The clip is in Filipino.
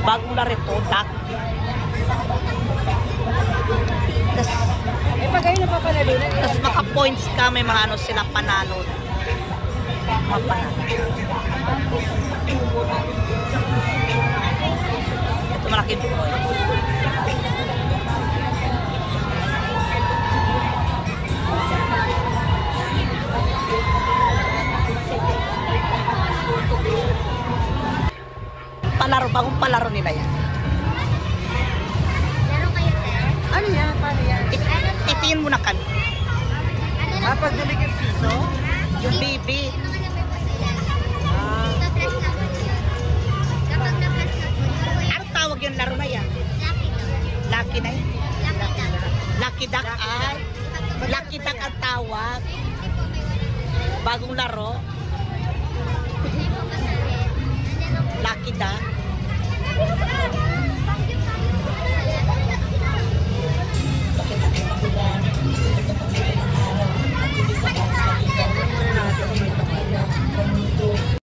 Bagong laro ito, duck. Pag ayun napapanalo na. Tapos maka-points ka, may mga ano sila panalo. Mga panalo. Ito malaking points. Palaro, bagong palaro nila yan. Laro kayo, sir? Ano yan? Paano yan? Titingin muna kami. Pag dumikit piso? Yung baby. Yung mga number po sila. Ito-plus na po siya. Kapag na-plus na po, yun po yung Anong tawag yung laro na yan? lucky dog. Lucky na yun? Lucky dog. Lucky duck ay? Lucky duck ang tawag. Hindi po may 100. Bagong laro.